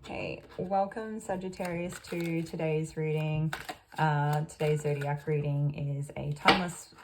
Hey, welcome Sagittarius to today's reading. Today's zodiac reading is a timeless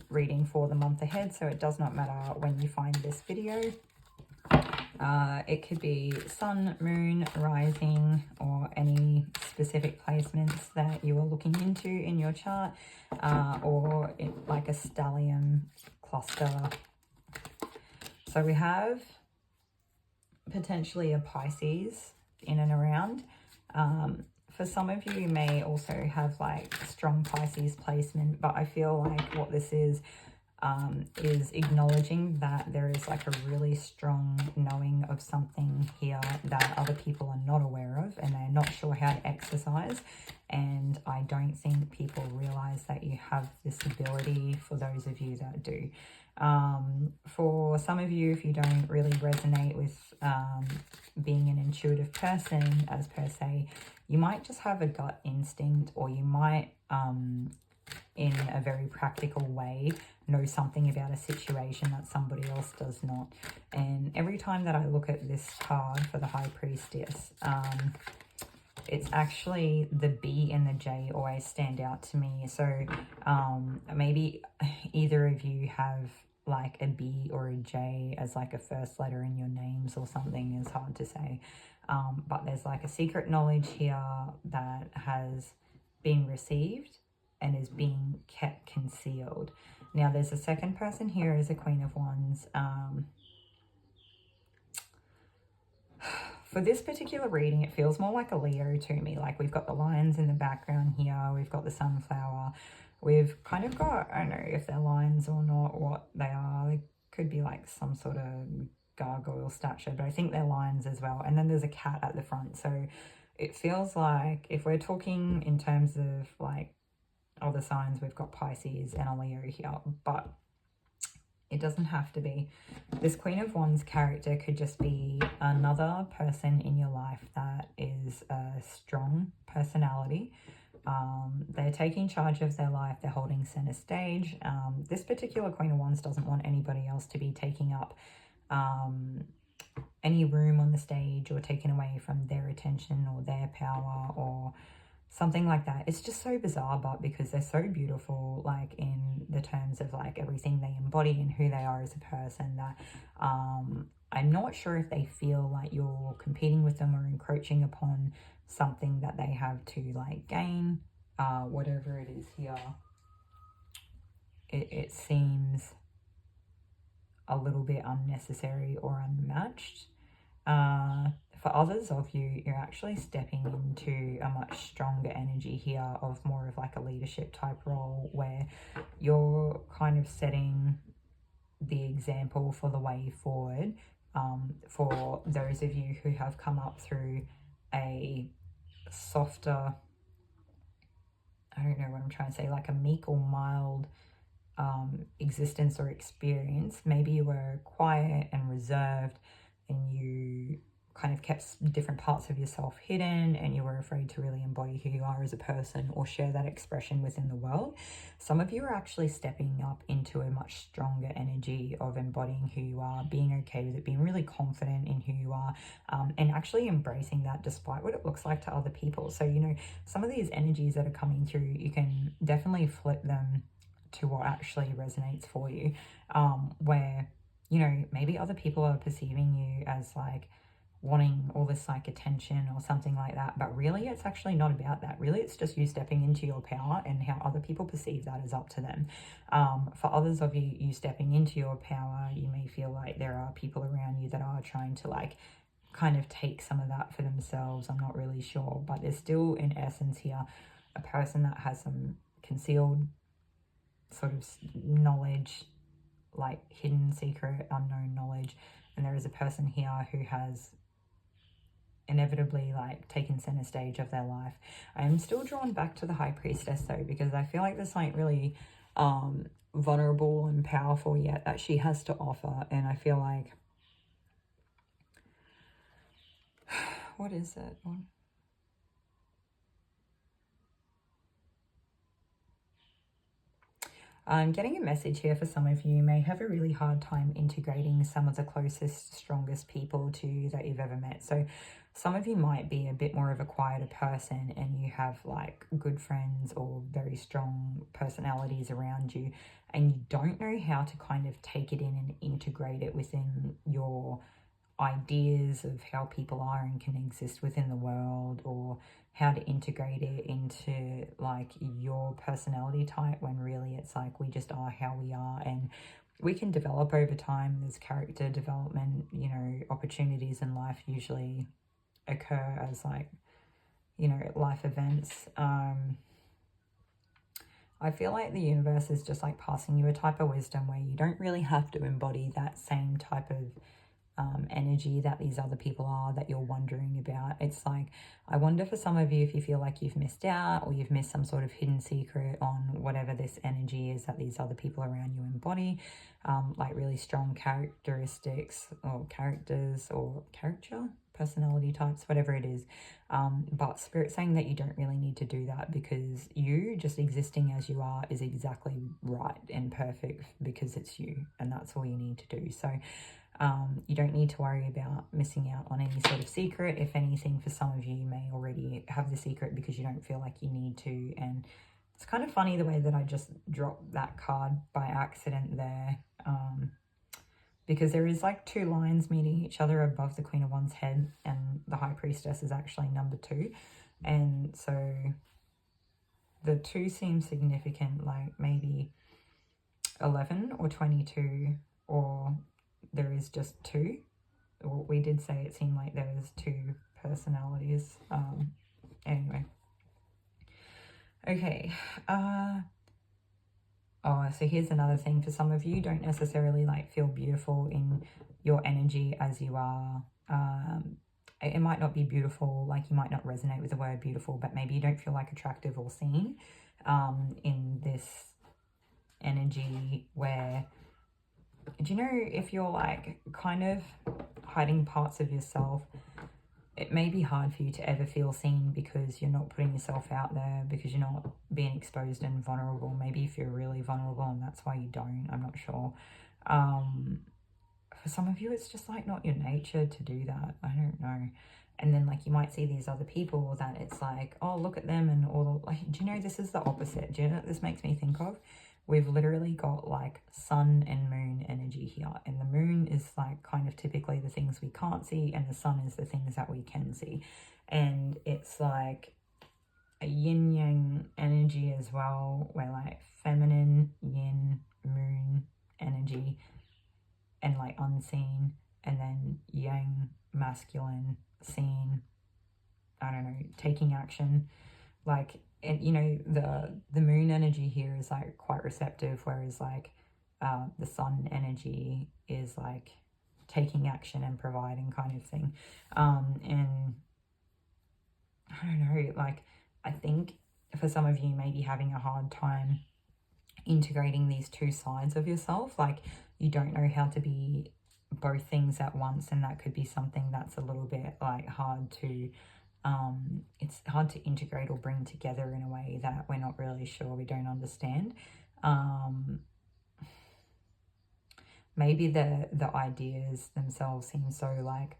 reading for the month ahead, so it does not matter when you find this video. It could be sun, moon, rising, or any specific placements that you are looking into in your chart, or like a stellium cluster. So we have potentially a Pisces in and around. For some of you may also have like strong Pisces placement, but I feel like what this is acknowledging that there is like a really strong knowing of something here that other people are not aware of and they're not sure how to exercise. And I don't think people realize that you have this ability, for those of you that do. For some of you, if you don't really resonate with being an intuitive person as per se, you might just have a gut instinct, or you might in a very practical way know something about a situation that somebody else does not. And every time that I look at this card for the High Priestess, it's actually the B and the J always stand out to me. So maybe either of you have like a B or a J as like a first letter in your names or something. Is hard to say, but there's like a secret knowledge here that has been received and is being kept concealed. Now there's a second person here as a Queen of Wands. For this particular reading, it feels more like a Leo to me. Like we've got the lions in the background here. We've got the sunflower. We've kind of got, I don't know if they're lions or not, what they are. They could be like some sort of gargoyle statue, but I think they're lions as well. And then there's a cat at the front. So it feels like if we're talking in terms of like other signs, we've got Pisces and a Leo here, but it doesn't have to be. This Queen of Wands character could just be another person in your life that is a strong personality. They're taking charge of their life. They're holding center stage. This particular Queen of Wands doesn't want anybody else to be taking up any room on the stage or taken away from their attention or their power or something like that. It's just so bizarre, but because they're so beautiful, like in the terms of like everything they embody and who they are as a person, that I'm not sure if they feel like you're competing with them or encroaching upon something that they have to like gain, whatever it is here. It seems a little bit unnecessary or unmatched. For others of you, you're actually stepping into a much stronger energy here of more of like a leadership type role, where you're kind of setting the example for the way forward for those of you who have come up through a softer, I don't know what I'm trying to say, like a meek or mild existence or experience. Maybe you were quiet and reserved and you kind of kept different parts of yourself hidden and you were afraid to really embody who you are as a person or share that expression within the world. Some of you are actually stepping up into a much stronger energy of embodying who you are, being okay with it, being really confident in who you are, and actually embracing that despite what it looks like to other people. So, you know, some of these energies that are coming through, you can definitely flip them to what actually resonates for you, where, you know, maybe other people are perceiving you as like wanting all this like attention or something like that, but really it's actually not about that. Really it's just you stepping into your power, and how other people perceive that is up to them. For others of you, you stepping into your power, you may feel like there are people around you that are trying to like kind of take some of that for themselves. I'm not really sure, but there's still in essence here a person that has some concealed sort of knowledge, like hidden, secret, unknown knowledge, and there is a person here who has inevitably like taken center stage of their life. I am still drawn back to the High Priestess though, because I feel like there's something really vulnerable and powerful yet that she has to offer, and I feel like what is it? I'm getting a message here for some of you. You may have a really hard time integrating some of the closest, strongest people to you that you've ever met. So some of you might be a bit more of a quieter person and you have like good friends or very strong personalities around you, and you don't know how to kind of take it in and integrate it within your ideas of how people are and can exist within the world, or how to integrate it into like your personality type, when really it's like we just are how we are, and we can develop over time. There's character development, you know, opportunities in life usually occur as like, you know, life events. I feel like the universe is just like passing you a type of wisdom where you don't really have to embody that same type of energy that these other people are that you're wondering about. It's like, I wonder for some of you if you feel like you've missed out, or you've missed some sort of hidden secret on whatever this energy is that these other people around you embody, like really strong characteristics or characters or personality types, whatever it is. But Spirit's saying that you don't really need to do that, because you just existing as you are is exactly right and perfect, because it's you, and that's all you need to do. So you don't need to worry about missing out on any sort of secret. If anything, for some of you, you may already have the secret because you don't feel like you need to. And it's kind of funny the way that I just dropped that card by accident there, because there is like two lines meeting each other above the Queen of Wands head, and the High Priestess is actually number 2. And so the 2 seems significant, like maybe 11 or 22, or there is just 2. Well, we did say it seemed like there was 2 personalities. Anyway. Okay. Oh, so here's another thing. For some of you, don't necessarily like feel beautiful in your energy as you are. It might not be beautiful, like you might not resonate with the word beautiful, but maybe you don't feel like attractive or seen in this energy where, do you know, if you're like kind of hiding parts of yourself, it may be hard for you to ever feel seen because you're not putting yourself out there, because you're not being exposed and vulnerable. Maybe if you're really vulnerable and that's why you don't, I'm not sure. For some of you, it's just like not your nature to do that. I don't know. And then like you might see these other people that it's like, oh, look at them, and all, like, do you know, this is the opposite. Do you know what this makes me think of? We've literally got like sun and moon energy here, and the moon is like kind of typically the things we can't see, and the sun is the things that we can see. And it's like a yin yang energy as well, where like feminine, yin, moon energy, and like unseen, and then yang, masculine, seen, I don't know, taking action. Like, and you know, the moon energy here is like quite receptive, whereas like the sun energy is like taking action and providing kind of thing. And I don't know, like I think for some of you may be having a hard time integrating these 2 sides of yourself. Like you don't know how to be both things at once, and that could be something that's a little bit like hard to it's hard to integrate or bring together in a way that we're not really sure, we don't understand. Maybe the ideas themselves seem so like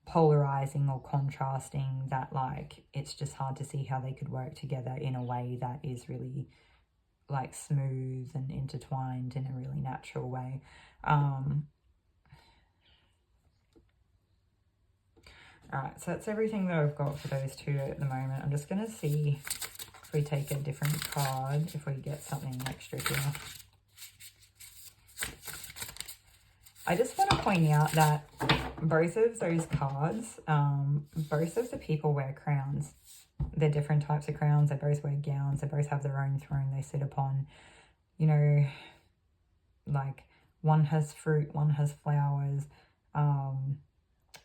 polarizing or contrasting that like it's just hard to see how they could work together in a way that is really like smooth and intertwined in a really natural way. Alright, so that's everything that I've got for those 2 at the moment. I'm just going to see if we take a different card, if we get something extra here. I just want to point out that both of those cards, both of the people wear crowns. They're different types of crowns. They both wear gowns. They both have their own throne they sit upon. You know, like one has fruit, one has flowers,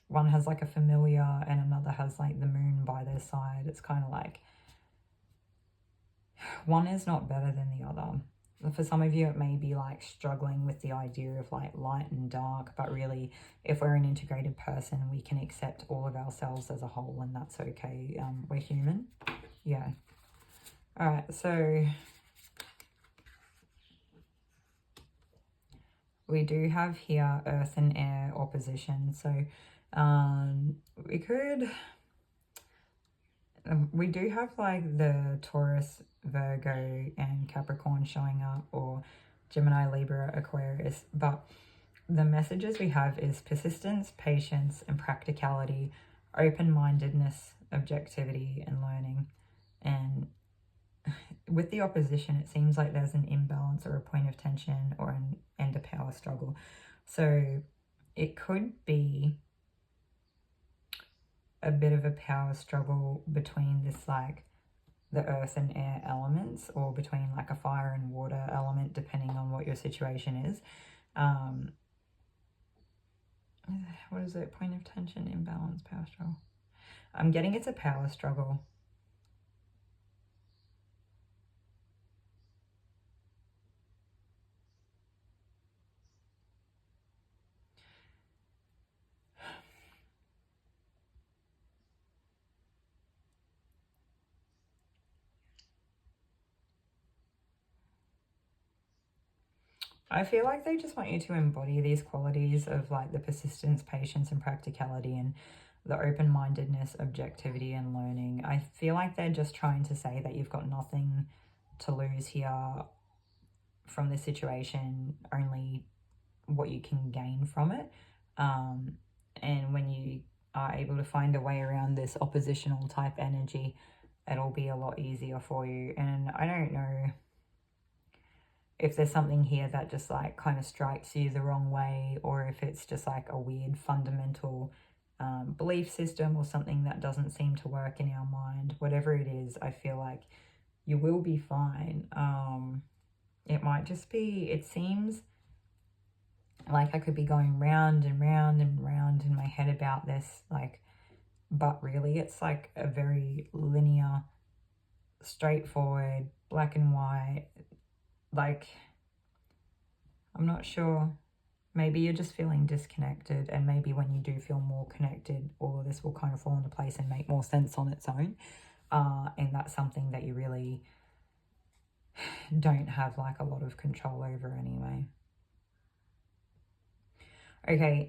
one has like a familiar, and another has like the moon by their side. It's kind of like one is not better than the other. For some of you, it may be like struggling with the idea of like light and dark, but really if we're an integrated person, we can accept all of ourselves as a whole, and that's okay. We're human. Yeah. All right, so we do have here earth and air opposition. So We could, we do have like the Taurus, Virgo, and Capricorn showing up, or Gemini, Libra, Aquarius, but the messages we have is persistence, patience, and practicality, open-mindedness, objectivity, and learning. And with the opposition, it seems like there's an imbalance or a point of tension or an end of power struggle. So it could be a bit of a power struggle between this, like, the earth and air elements, or between like a fire and water element, depending on what your situation is. What is it? Point of tension, imbalance, power struggle. I'm getting it's a power struggle. I feel like they just want you to embody these qualities of like the persistence, patience, and practicality, and the open-mindedness, objectivity, and learning. I feel like they're just trying to say that you've got nothing to lose here from this situation, only what you can gain from it. And when you are able to find a way around this oppositional type energy, it'll be a lot easier for you. And I don't know if there's something here that just like kind of strikes you the wrong way, or if it's just like a weird fundamental belief system or something that doesn't seem to work in our mind. Whatever it is, I feel like you will be fine. It might just be, it seems like I could be going round and round and round in my head about this, like, but really it's like a very linear, straightforward, black and white, like, I'm not sure. Maybe you're just feeling disconnected, and maybe when you do feel more connected, all of this will kind of fall into place and make more sense on its own. And that's something that you really don't have like a lot of control over anyway. Okay,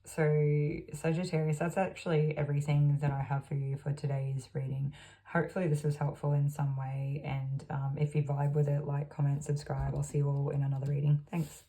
so Sagittarius, that's actually everything that I have for you for today's reading. Hopefully this was helpful in some way, and if you vibe with it, like, comment, subscribe. I'll see you all in another reading. Thanks.